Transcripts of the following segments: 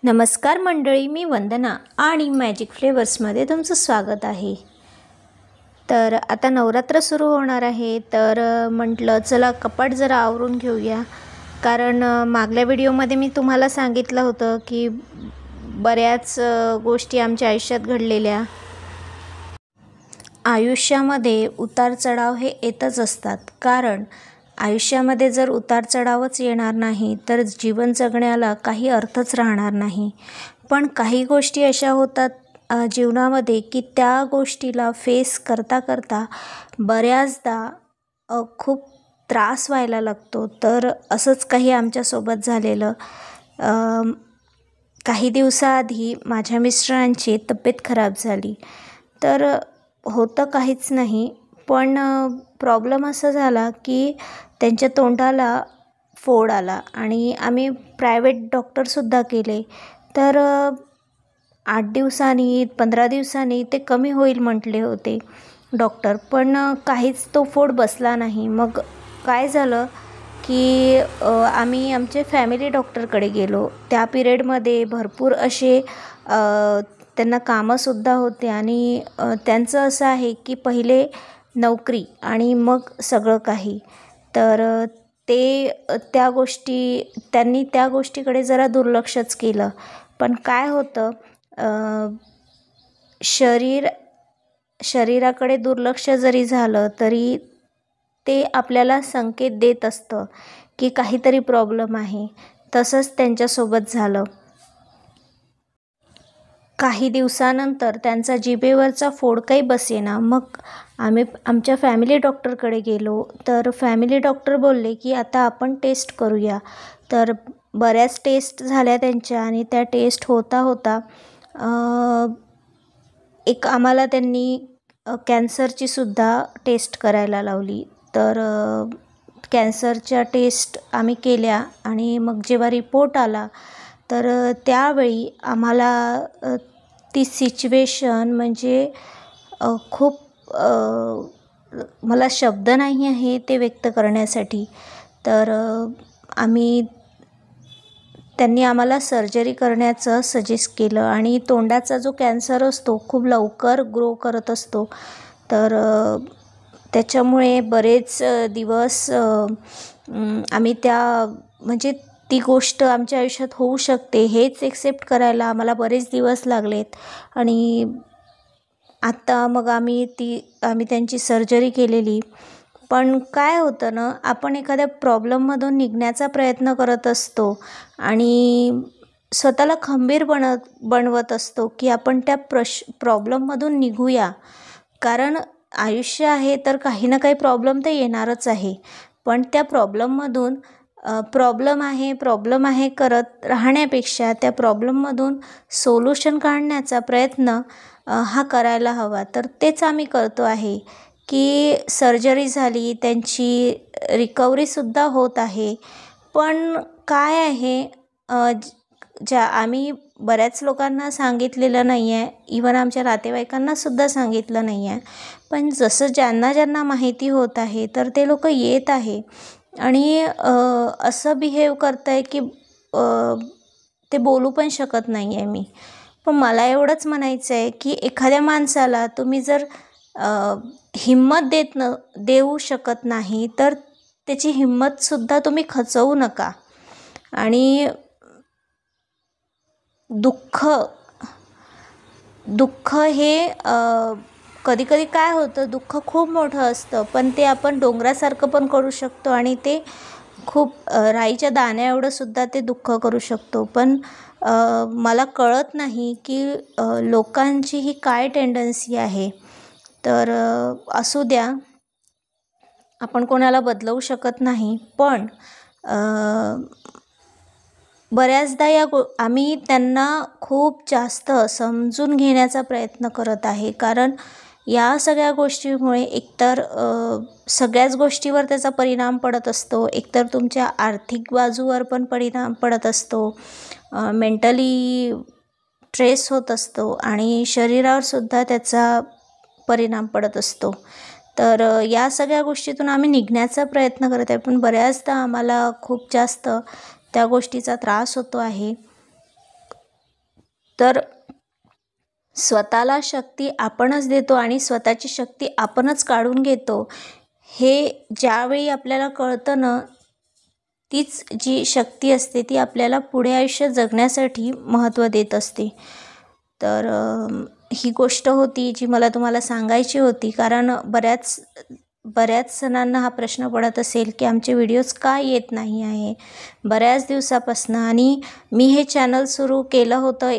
नमस्कार मंडळी, मी वंदना आणि मॅजिक फ्लेवर्समध्ये तुमचं स्वागत आहे। तर आता नवरात्र सुरू होणार आहे, तर म्हटलं चला कपाट जरा आवरून घेऊया। कारण मागल्या व्हिडिओमध्ये मी तुम्हाला सांगितलं होतं की बऱ्याच गोष्टी आमच्या आयुष्यात घडलेल्या। आयुष्यामध्ये उतार चढाव हे येतच असतात, कारण आयुष्यामध्ये जर उतार चढावच येणार नाही तर जीवन जगण्याला काही अर्थच राहणार नाही। पण काही गोष्टी अशा होतात जीवनामध्ये की त्या गोष्टीला फेस करता करता बऱ्याचदा खूप त्रास व्हायला लागतो। तर असंच काही आमच्यासोबत झालेलं। काही दिवसाआधी माझ्या मिस्टरांची तब्येत खराब झाली। तर होतं काहीच नाही, पण प्रॉब्लेम असा झाला की त्यांच्या तोंडाला फोड आला आणि आम्ही प्रायव्हेट डॉक्टरसुद्धा केले। तर 8 दिवसांनी 15 दिवसांनी ते कमी होईल म्हटले होते डॉक्टर, पण काहीच तो फोड बसला नाही। मग काय झालं की आम्ही आमचे फॅमिली डॉक्टरकडे गेलो। त्या पिरियडमध्ये भरपूर असे त्यांना कामंसुद्धा होते आणि त्यांचं असं आहे की पहिले नोकरी आणि मग सगळं काही। तर त्यांनी त्या गोष्टीकडे जरा दुर्लक्षच केलं। पण काय होतं, शरीराकडे दुर्लक्ष जरी झालं तरी ते आपल्याला संकेत देत असतं की काहीतरी प्रॉब्लेम आहे। तसंच त्यांच्यासोबत झालं। काही दिवसानंतर त्यांचा जिभेवरचा फोड काही बसेना। मग आम्ही आमच्या फॅमिली डॉक्टरकडे गेलो। तर फॅमिली डॉक्टर बोलले की आता आपण टेस्ट करूया। तर बऱ्याच टेस्ट झाल्या त्यांच्या आणि त्या टेस्ट होता होता एक आम्हाला त्यांनी कॅन्सरची सुद्धा टेस्ट करायला लावली। तर कॅन्सरच्या टेस्ट आम्ही केल्या आणि मग जेव्हा रिपोर्ट आला तर त्यावेळी आम्हाला ती सिच्युएशन म्हणजे खूप मला शब्द नाही आहे ते व्यक्त करण्यासाठी। तर त्यांनी आम्हाला सर्जरी करण्याचं सजेस्ट केलं आणि तोंडाचा जो कॅन्सर असतो खूप लवकर ग्रो करत असतो। तर त्याच्यामुळे बरेच दिवस आम्ही म्हणजे ती गोष्ट आमच्या आयुष्यात होऊ शकते हेच एक्सेप्ट करायला आम्हाला बरेच दिवस लागलेत। आणि आता मग आम्ही त्यांची सर्जरी केलेली। पण काय होतं ना, आपण एखाद्या प्रॉब्लेममधून निघण्याचा प्रयत्न करत असतो आणि स्वतःला खंबीर बनवत असतो की आपण त्या प्रॉब्लेममधून निघूया। कारण आयुष्य आहे तर काही ना काही प्रॉब्लेम तर येणारच आहे। पण त्या प्रॉब्लेममधून प्रॉब्लेम आहे करत राहण्यापेक्षा त्या प्रॉब्लेममधून सोल्युशन काढण्याचा प्रयत्न हा करायला हवा। तर तेच आम्ही करतो आहे की सर्जरी झाली, त्यांची रिकव्हरीसुद्धा होत आहे। पण काय आहे, आम्ही बऱ्याच लोकांना सांगितलेलं नाही आहे, इवन आमच्या नातेवाईकांनासुद्धा सांगितलं नाही आहे। पण जसं ज्यांना माहिती होत आहे तर ते लोक येत आहे आणि असं बिहेव करत आहे की ते बोलू पण शकत नाही आहे मी। पण मला एवढंच म्हणायचं आहे की एखाद्या माणसाला तुम्ही जर हिंमत देऊ शकत नाही तर त्याची हिंमतसुद्धा तुम्ही खचवू नका। आणि दुःख हे कधी काय होतं, दुःख खूप मोठं असतं पण ते आपण डोंगरासारखं पण करू शकतो आणि ते खूप राईच्या दाण्या एवढंसुद्धा ते दुःख करू शकतो। पण मला कळत नाही की लोकांची ही काय टेंडन्सी आहे। तर असू द्या, आपण कोणाला बदलवू शकत नाही। पण बऱ्याचदा आम्ही त्यांना खूप जास्त समजून घेण्याचा प्रयत्न करत आहे। कारण या सगळ्या गोष्टीमुळे एकतर सगळ्याच गोष्टीवर त्याचा परिणाम पडत असतो। एकतर तुमच्या आर्थिक बाजूवर पण परिणाम पडत असतो, मेंटली स्ट्रेस होत असतो आणि शरीरावरसुद्धा त्याचा परिणाम पडत असतो। तर या सगळ्या गोष्टीतून आम्ही निघण्याचा प्रयत्न करत आहे, पण बऱ्याचदा आम्हाला खूप जास्त त्या गोष्टीचा त्रास होतो आहे। तर स्वतःला शक्ती आपणच देतो आणि स्वतःची शक्ती आपणच काढून घेतो, हे ज्यावेळी आपल्याला कळतं ना, तीच जी शक्ती असते ती आपल्याला पुढे आयुष्य जगण्यासाठी महत्त्व देत असते. तर ही गोष्ट होती जी मला तुम्हाला सांगायची होती, कारण बऱ्याच जणांना हा प्रश्न पडत असेल की आमचे व्हिडिओज का येत नाही आहे बऱ्याच दिवसापासून. आणि मी हे चॅनल सुरू केलं होतं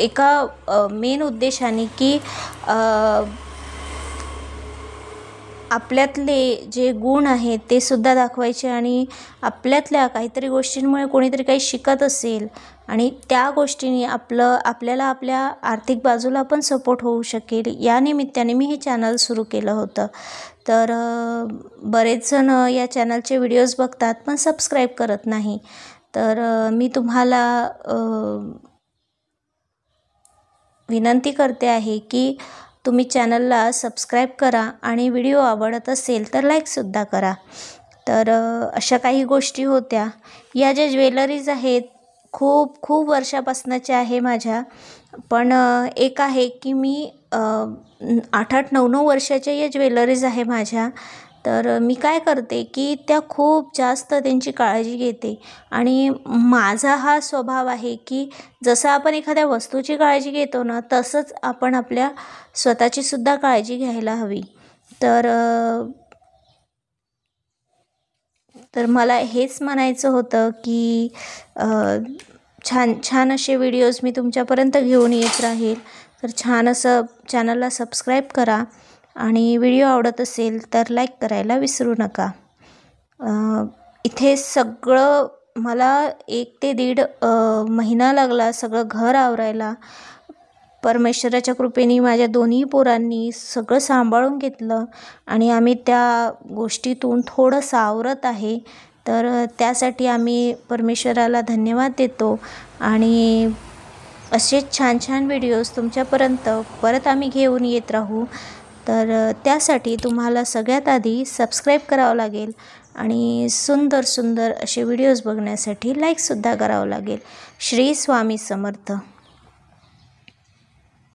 एका मेन उद्देशाने की आपल्यातले जे गुण आहेत ते सुद्धा दाखवायचे आणि आपल्यातल्या काहीतरी गोष्टींमुळे कोणीतरी काही शिकत असेल आणि त्या गोष्टींनी आपल्याला आपल्या आर्थिक बाजूला पण सपोर्ट होऊ शकेल, या निमित्ताने मी हे चॅनल सुरू केलं होतं. तर बरेच जण या चॅनलचे व्हिडिओज बघतात पण सबस्क्राईब करत नाही. तर मी तुम्हाला विनंती करते आहे की तुम्ही चॅनलला सबस्क्राईब करा आणि व्हिडिओ आवडत असेल तर लाईकसुद्धा करा. तर अशा काही गोष्टी होत्या. या ज्या ज्वेलरीज आहेत खूप वर्षापासूनच्या आहे माझ्या, पण एक आहे की मी 8-8, 9-9 वर्षाच्या या ज्वेलरीज आहे माझ्या. तर मी काय करते की त्या खूप जास्त त्यांची काळजी घेते आणि माझा हा स्वभाव आहे की जसं आपण एखाद्या वस्तूची काळजी घेतो ना, तसंच आपण आपल्या स्वतःची सुद्धा काळजी घ्यायला हवी. तर मला हेच म्हणायचं होतं की छान असे व्हिडिओज मी तुमच्यापर्यंत घेऊन येत राहील. तर छान असं चॅनलला सबस्क्राईब करा आणि व्हिडिओ आवडत असेल तर लाईक करायला विसरू नका. इथे सगळं मला 1 ते 1.5 महिना लागला सगळं घर आवरायला. परमेश्वराच्या कृपेने माझ्या दोन्ही पोरांनी सगळं सांभाळून घेतलं आणि आम्ही त्या गोष्टीतून थोडं सावरत आहे. तर त्यासाठी आम्ही परमेश्वराला धन्यवाद देतो आणि असेच छान व्हिडिओज तुमच्यापर्यंत परत आम्ही घेऊन येत राहू. तर त्यासाठी तुम्हाला सगळ्यात आधी सबस्क्राईब करावं लागेल आणि सुंदर असे व्हिडिओज बघण्यासाठी लाईकसुद्धा करावं लागेल. श्री स्वामी समर्थ.